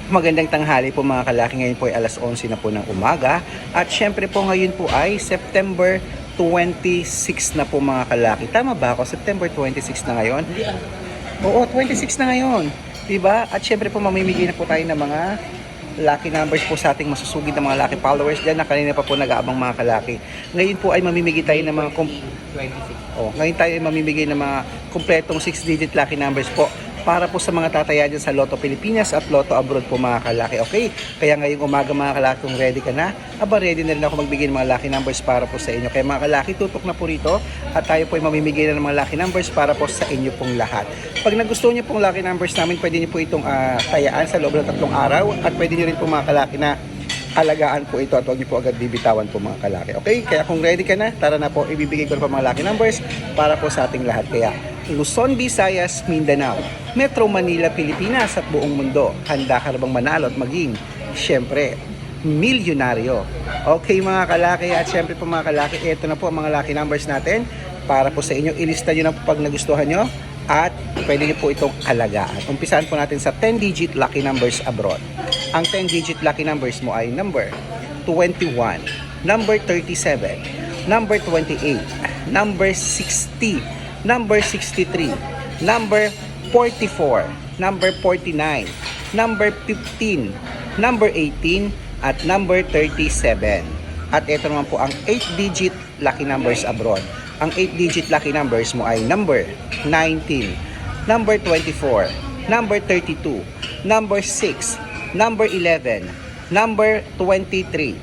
Magandang tanghali po mga kalaki. Ngayon po ay alas 11 na po ng umaga. At syempre po ngayon po ay September 26 na po mga kalaki. Tama ba ako? September 26 na ngayon? Oo, 26 na ngayon. Diba? At syempre po mamimigay na po tayo ng mga lucky numbers po sa ating masusugid na mga lucky followers dyan na kanina pa po nag-aabang mga kalaki. Ngayon po ay mamimigay tayo ng mga 26. Ngayon tayo ay mamimigay ng mga kumpletong 6-digit lucky numbers po para po sa mga tataya dyan sa Lotto Pilipinas at Lotto Abroad po mga kalaki. Okay? Kaya ngayong umaga mga kalaki, kung ready ka na, ready na rin ako magbigay ng mga lucky numbers para po sa inyo. Kaya mga kalaki, tutok na po rito at tayo po ay mamimigay na ng mga lucky numbers para po sa inyo pong lahat. Pag nagustuhan niyo pong lucky numbers namin, pwede niyo po itong tayaan sa loob ng 3 araw at pwede niyo rin po mga kalaki na alagaan po ito at huwag niyo po agad bibitawan po mga kalaki. Okay? Kaya kung ready ka na, tara na po, ibibigay ko na po mga lucky numbers para po sa ating lahat. Kaya Luzon, Visayas, Mindanao, Metro Manila, Pilipinas at buong mundo. Handa ka na bang manalo at maging, syempre, milyonaryo? Okay mga kalaki, at syempre po mga kalaki, ito na po ang mga lucky numbers natin para po sa inyo. Ilista nyo na po pag nagustuhan nyo at pwede nyo po itong alagaan. Umpisahan po natin sa 10-digit lucky numbers abroad. Ang 10-digit lucky numbers mo ay number 21, number 37, number 28, number 60, number 63, number 44, number 49, number 15, number 18, at number 37. At ito naman po ang 8-digit lucky numbers abroad. Ang 8-digit lucky numbers mo ay number 19, number 24, number 32, number 6, number 11, number 23,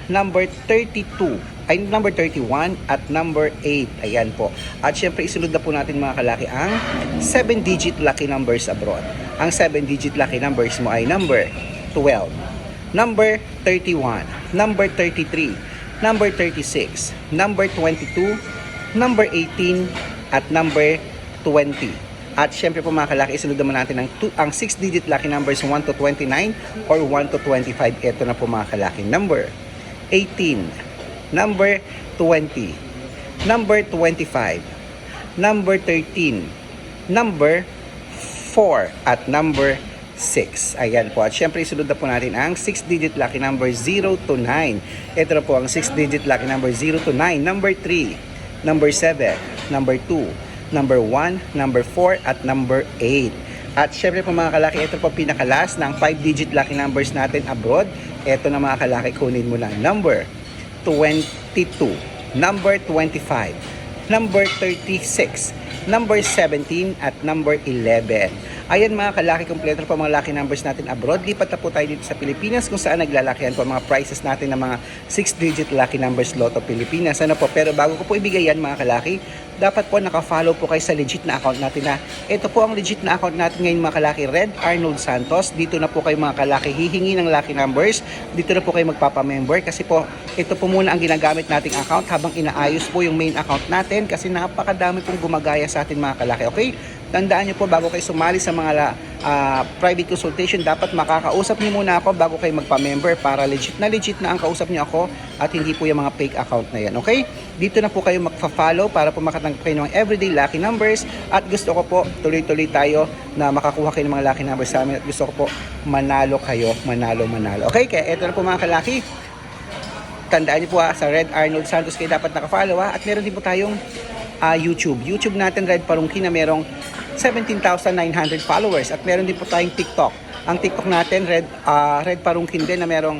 number 32, ay number 31 at number 8. Ayan po. At syempre isunod na po natin mga kalaki ang 7-digit lucky numbers abroad. Ang 7-digit lucky numbers mo ay number 12, number 31, number 33, number 36, number 22, number 18, at number 20. At syempre po mga kalaki, isunod naman natin ang 6-digit lucky numbers 1 to 29 or 1 to 25. Ito na po mga kalaki. Number 18, number 20, number 25, number 13, number 4, at number 6. Ayan po. At syempre, isunod na po natin ang 6-digit lucky number 0 to 9. Ito na po ang 6-digit lucky number 0 to 9. Number 3, number 7, number 2, number 1, number 4, at number 8. At syempre po mga kalaki, ito po pinakalas ng 5-digit lucky numbers natin abroad. Ito na mga kalaki, kunin mo na number 22, number 25, number 36, number 17, at number 11. Ayan mga kalaki, kompleto po mga lucky numbers natin abroad. Lipat na po tayo dito sa Pilipinas kung saan naglalakihan po mga prizes natin ng mga 6-digit lucky numbers Lotto Pilipinas. Ano po, pero bago ko po ibigay yan mga kalaki, dapat po naka-follow po kayo sa legit na account natin na ito po ang legit na account natin ngayon mga kalaki, Red Arnold Santos. Dito na po kayo mga kalaki hihingi ng lucky numbers. Dito na po kayo magpapa-member kasi po ito po muna ang ginagamit nating account habang inaayos po yung main account natin kasi napakadami pong gumagaya sa atin mga kalaki. Okay? Tandaan nyo po bago kayo sumali sa mga private consultation, dapat makakausap nyo muna ako bago kayo magpa-member para legit na ang kausap nyo ako at hindi po yung mga fake account na yan. Okay? Dito na po kayo magpa-follow para po makatanggap kayo ng everyday lucky numbers at gusto ko po tuloy-tuloy tayo na makakuha kayo ng mga lucky numbers sa amin at gusto ko po manalo kayo, manalo. Okay? Kaya eto na po mga kalaki. Tandaan nyo po sa Red Arnold Santos kayo dapat naka-follow at meron din po tayong YouTube natin Red Parungkin na merong 17,900 followers at meron din po tayong TikTok. Ang TikTok natin Red Parungkin din na merong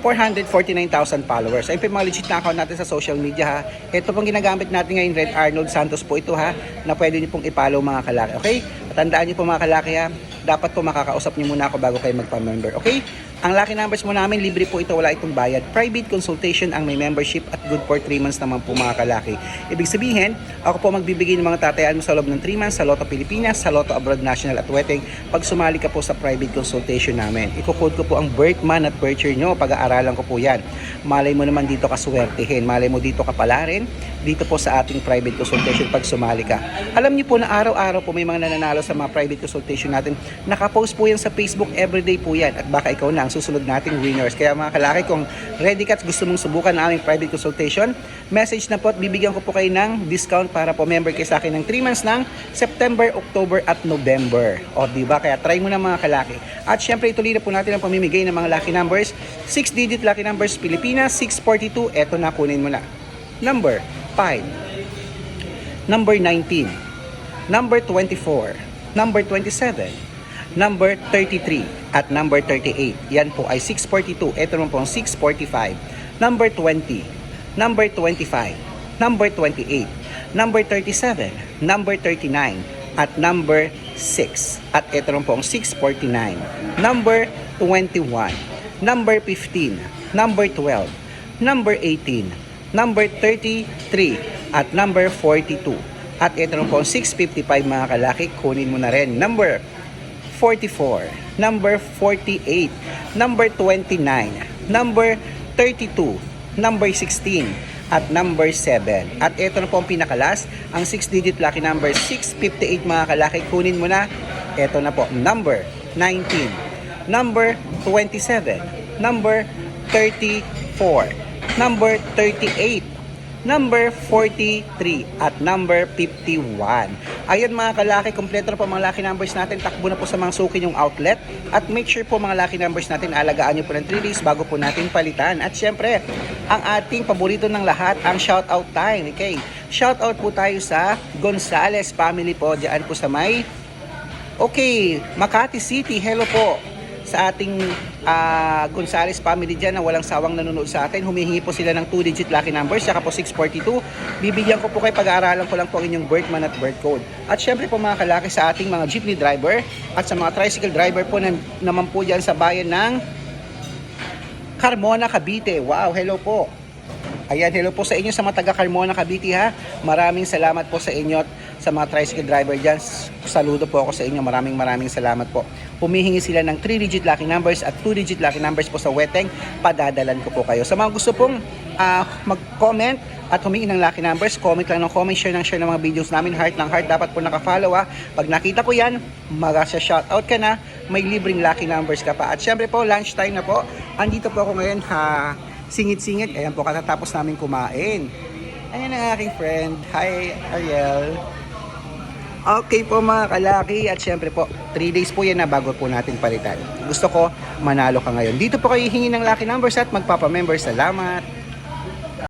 449,000 followers. Ayun po yung mga legit na account natin sa social media ha. Ito pong ginagamit natin ngayon, Red Arnold Santos po ito ha, na pwede niyo pong i-follow mga kalaki. Okay? At tandaan niyo po mga kalaki ha, dapat po makakausap niyo muna ako bago kayo magpa-member. Okay? Ang lucky numbers mo namin, libre po ito, wala itong bayad. Private consultation ang may membership at good for 3 months naman po mga kalaki. Ibig sabihin, ako po magbibigay ng mga tatayaan mo sa loob ng 3 months sa Lotto Pilipinas, sa Lotto Abroad National at Weteng pag sumali ka po sa private consultation namin. Iko-code ko po ang birth month at birth year nyo, pag-aaralan ko po yan. Malay mo naman dito ka swertihin, malay mo dito ka pala rin, dito po sa ating private consultation pag sumali ka. Alam niyo po na araw-araw po may mga nananalo sa mga private consultation natin. Nakapost po yan sa Facebook, everyday po yan. At baka ikaw na ang susunod nating winners. Kaya mga kalaki, kung ready ka at gusto mong subukan ang aming private consultation, message na po at bibigyan ko po kayo ng discount para po member kayo sa akin ng 3 months ng September, October at November. O diba? Kaya try mo na mga kalaki. At syempre ituloy na po natin ang pamimigay ng mga lucky numbers. 6-digit lucky numbers Pilipinas, 642. Eto na, kunin mo na. Number 5, number 19, number 24, number 27, number 33, at number 38. Yan po ay 642. Ito naman po ang 645. Number 20, number 25, number 28, number 37, number 39, at number 6. At ito naman po ang 649. Number 21, number 15, number 12, number 18, number 33, at number 42. At ito naman po ang 655 mga kalaki, kunin mo na rin. Number 44, number 48, number 29, number 32, number 16, at number 7. At ito na po ang pinakalas, ang 6-digit lucky number 658 mga kalaki, kunin mo na. Ito na po, number 19, number 27, number 34, number 38, number 43, at number 51. Ayun mga kalaki, kompleto na po mga lucky numbers natin. Takbo na po sa mga suki yung outlet. At make sure po mga lucky numbers natin, alagaan nyo po ng 3 days bago po natin palitan. At syempre, ang ating paborito ng lahat, ang shoutout time. Okay, shoutout po tayo sa Gonzales family po, diyan po sa may Makati City. Hello po sa ating Gonzales family dyan na walang sawang nanonood sa atin. Humihingi po sila ng 2-digit lucky numbers, saka po 642. Bibigyan ko po kayo, pag-aaralan ko lang po ang inyong birth month at birth code. At syempre po mga kalaki, sa ating mga jeepney driver at sa mga tricycle driver po naman po dyan sa bayan ng Carmona, Cavite. Wow, hello po. Ayan, hello po sa inyo sa mga taga Carmona, Cavite ha. Maraming salamat po sa inyo at sa mga tricycle driver dyan. Saludo po ako sa inyo. Maraming salamat po. Humihingi sila ng 3-digit lucky numbers at 2-digit lucky numbers po sa Weteng. Padadalan ko po kayo. Sa mga gusto pong mag-comment at humingi ng lucky numbers, comment lang ng comment, share ng mga videos namin. Heart ng heart, dapat po nakafollow ha. Pag nakita ko yan, mag-shoutout ka na. May libreng lucky numbers ka pa. At syempre po, lunch time na po. Andito po ako ngayon singit-singit. Ayan po, katatapos namin kumain. Ayan ang aking friend. Hi, Ariel. Okay po mga kalaki, at syempre po 3 days po yan na bago po natin palitan. Gusto ko manalo ka ngayon. Dito po kayo hihingi ng lucky numbers at magpapamember. Salamat.